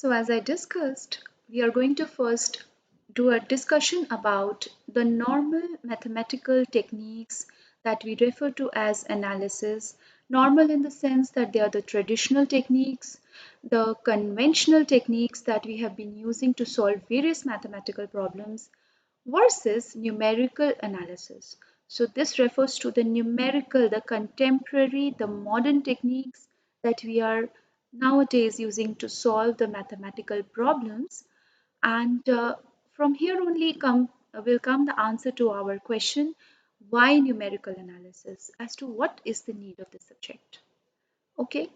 So, as I discussed, we are going to first do a discussion about the normal mathematical techniques that we refer to as analysis. Normal in the sense that they are the traditional techniques, the conventional techniques that we have been using to solve various mathematical problems, versus numerical analysis. So, this refers to the numerical, the contemporary, the modern techniques that we are nowadays using to solve the mathematical problems. And from here only will come the answer to our question, why numerical analysis, as to what is the need of the subject. Okay,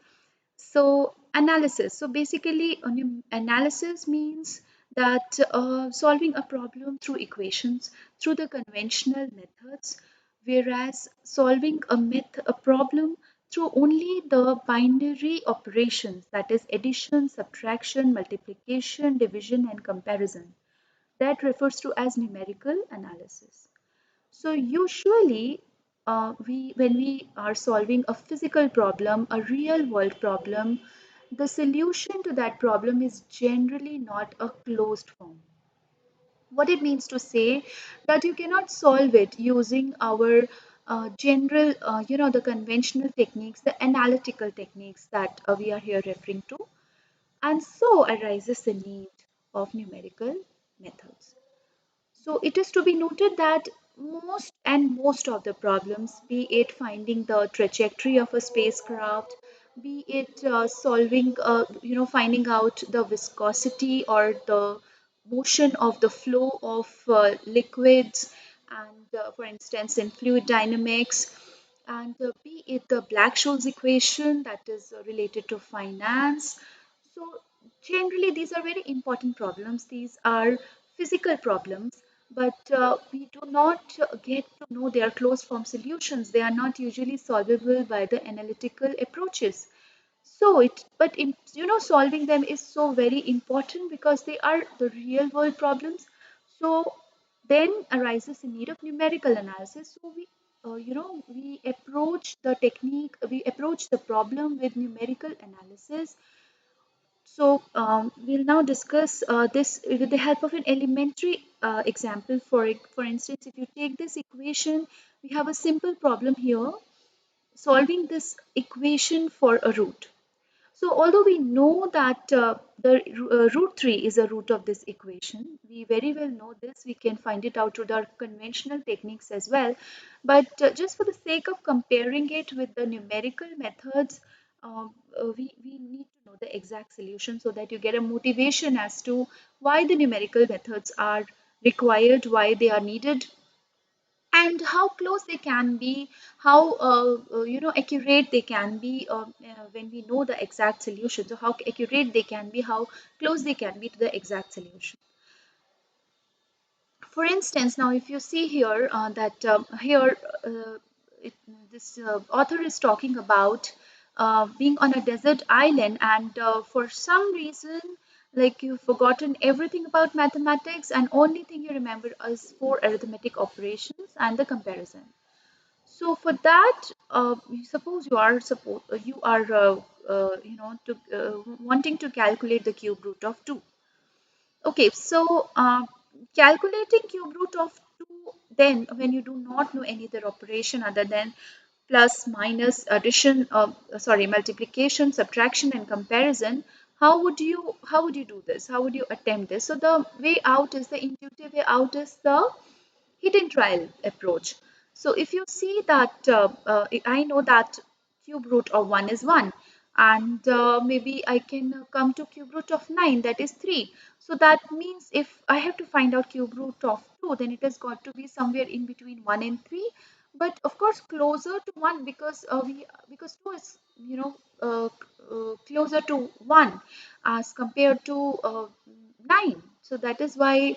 so analysis. So basically, analysis means that solving a problem through equations, through the conventional methods, whereas solving a problem through only the binary operations, that is addition, subtraction, multiplication, division, and comparison. That refers to as numerical analysis. So usually, when we are solving a physical problem, a real world problem, the solution to that problem is generally not a closed form. What it means to say that you cannot solve it using our general, the conventional techniques, the analytical techniques that we are here referring to. And so arises the need of numerical methods. So it is to be noted that most of the problems, be it finding the trajectory of a spacecraft, be it finding out the viscosity or the motion of the flow of liquids, and for instance, in fluid dynamics, and be it the Black-Scholes equation that is related to finance. So generally, these are very important problems. These are physical problems, but we do not get to know their closed form solutions. They are not usually solvable by the analytical approaches. So solving them is so very important because they are the real world problems. So then arises the need of numerical analysis. So we approach the technique, we approach the problem with numerical analysis. So we'll now discuss this with the help of an elementary example. For instance, if you take this equation, we have a simple problem here, solving this equation for a root. So although we know that the root 3 is a root of this equation, we very well know this, we can find it out through the conventional techniques as well. But just for the sake of comparing it with the numerical methods, we need to know the exact solution so that you get a motivation as to why the numerical methods are required, why they are needed, and how close they can be, how accurate they can be when we know the exact solution. So how accurate they can be, how close they can be to the exact solution. For instance, now if you see here that here it, this author is talking about being on a desert island, and for some reason, like you've forgotten everything about mathematics, and only thing you remember is four arithmetic operations and the comparison. So for that, suppose you are wanting to calculate the cube root of 2. Okay, so calculating cube root of 2, then when you do not know any other operation other than plus, minus, addition, multiplication, subtraction, and comparison, how would you do this? How would you attempt this? So the way out is the intuitive way out is the hidden trial approach. So if you see that I know that cube root of 1 is 1, and maybe I can come to cube root of 9, that is 3. So that means if I have to find out cube root of 2, then it has got to be somewhere in between 1 and 3, but of course closer to 1, because 2 is closer to 1 as compared to 9. So that is why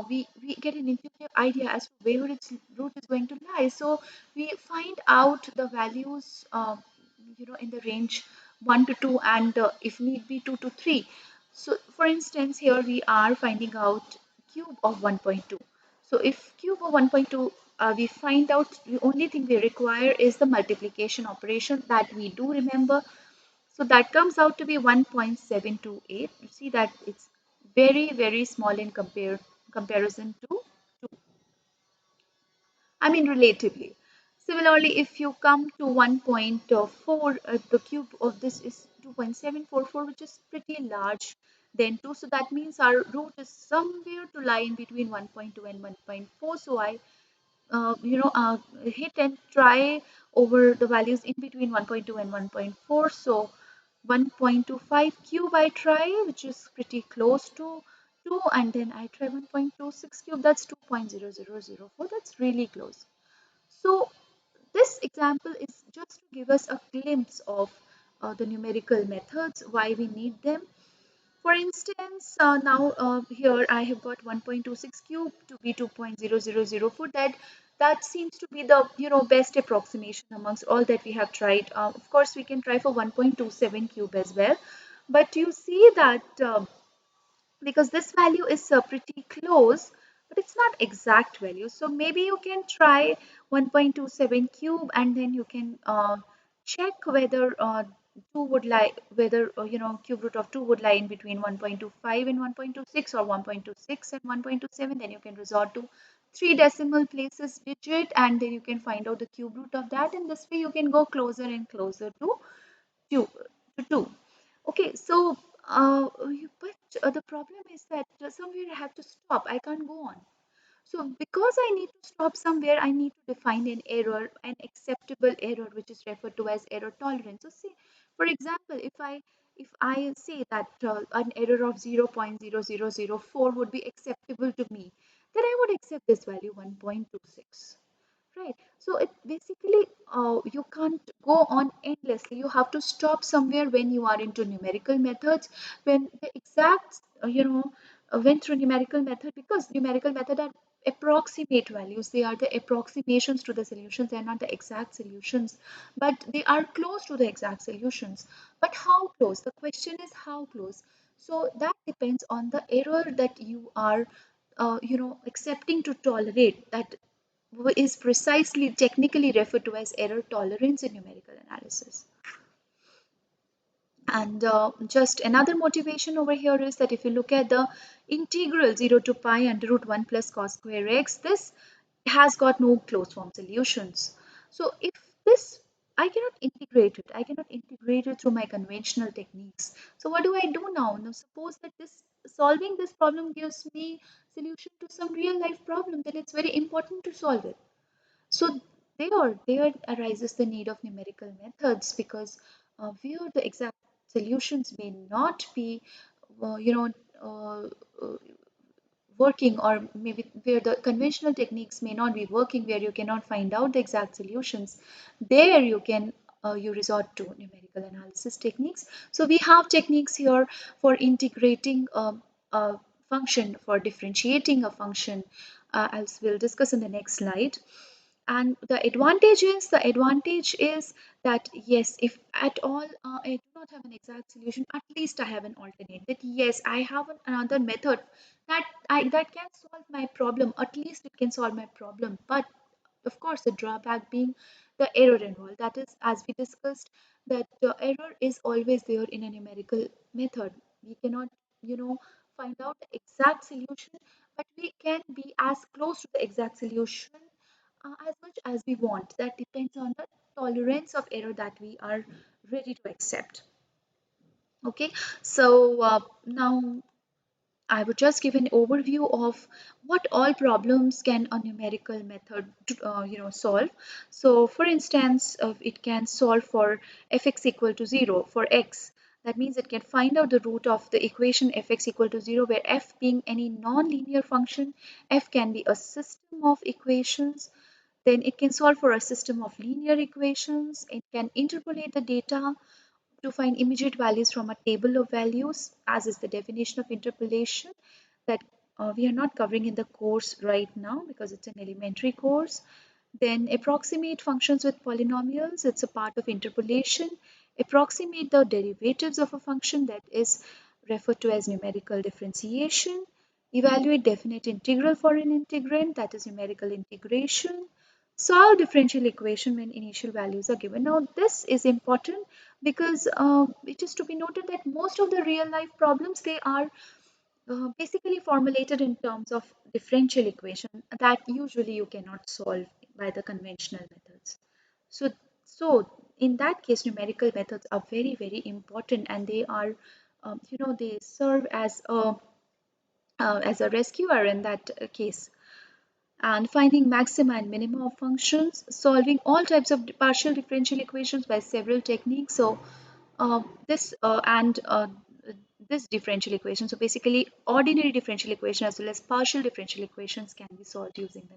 we get an intuitive idea as to where its root is going to lie. So we find out the values, in the range 1 to 2, and if need be 2 to 3. So for instance, here we are finding out cube of 1.2. So if cube of 1.2, we find out the only thing we require is the multiplication operation that we do remember. So that comes out to be 1.728. You see that it's very, very small in comparison to 2. I mean, relatively. Similarly, if you come to 1.4, the cube of this is 2.744, which is pretty large than 2. So that means our root is somewhere to lie in between 1.2 and 1.4. So I hit and try over the values in between 1.2 and 1.4. So 1.25 cube I try, which is pretty close to 2, and then I try 1.26 cube, that's 2.0004. That's really close. So this example is just to give us a glimpse of the numerical methods, why we need them. For instance, now here I have got 1.26 cube to be 2.0004. That seems to be the best approximation amongst all that we have tried. Of course, we can try for 1.27 cube as well, but you see that because this value is pretty close, but it's not exact value. So maybe you can try 1.27 cube, and then you can check whether 2 would lie, whether cube root of 2 would lie in between 1.25 and 1.26, or 1.26 and 1.27. Then you can resort to 3 decimal places digit, and then you can find out the cube root of that. And this way you can go closer and closer to 2 to 2. Okay, so but the problem is that somewhere I have to stop. I can't go on. So because I need to stop somewhere, I need to define an error, an acceptable error, which is referred to as error tolerance. So say, for example, if I say that an error of 0.0004 would be acceptable to me, then I would accept this value 1.26. Right. So it basically you can't go on endlessly. You have to stop somewhere when you are into numerical methods. When the exact went through numerical method, because numerical method are approximate values. They are the approximations to the solutions. They are not the exact solutions, but they are close to the exact solutions. But how close? The question is how close. So that depends on the error that you are accepting to tolerate. That is precisely technically referred to as error tolerance in numerical analysis. And just another motivation over here is that if you look at the integral 0 to pi under root 1 plus cos square x, this has got no closed form solutions. So if this, I cannot integrate it through my conventional techniques. So what do I do now? Now suppose that this solving this problem gives me solution to some real life problem, then it's very important to solve it. So there arises the need of numerical methods, because where the exact solutions may not be, uh, you know, uh, uh, working, or maybe where the conventional techniques may not be working, where you cannot find out the exact solutions, there you can you resort to numerical analysis techniques. So we have techniques here for integrating a function, for differentiating a function, as we'll discuss in the next slide. And the advantage is that yes, if at all I do not have an exact solution, at least I have an alternate, that yes, I have another method that can solve my problem. At least it can solve my problem. But of course, the drawback being the error involved. That is, as we discussed, that the error is always there in a numerical method. We cannot find out the exact solution, but we can be as close to the exact solution as much as we want. That depends on the tolerance of error that we are ready to accept. Okay, so now I would just give an overview of what all problems can a numerical method solve. So for instance, it can solve for fx equal to 0 for x. That means it can find out the root of the equation fx equal to 0, where f being any non-linear function, f can be a system of equations. Then it can solve for a system of linear equations. It can interpolate the data to find immediate values from a table of values, as is the definition of interpolation that we are not covering in the course right now because it's an elementary course. Then approximate functions with polynomials, it's a part of interpolation. Approximate the derivatives of a function, that is referred to as numerical differentiation. Evaluate definite integral for an integrand, that is numerical integration. Solve differential equation when initial values are given. Now this is important because it is to be noted that most of the real life problems, they are basically formulated in terms of differential equation that usually you cannot solve by the conventional methods. So, so in that case, numerical methods are very, very important, and they are, they serve as a rescuer in that case. And finding maxima and minima of functions, solving all types of partial differential equations by several techniques. So this and this differential equation. So basically, ordinary differential equation as well as partial differential equations can be solved using the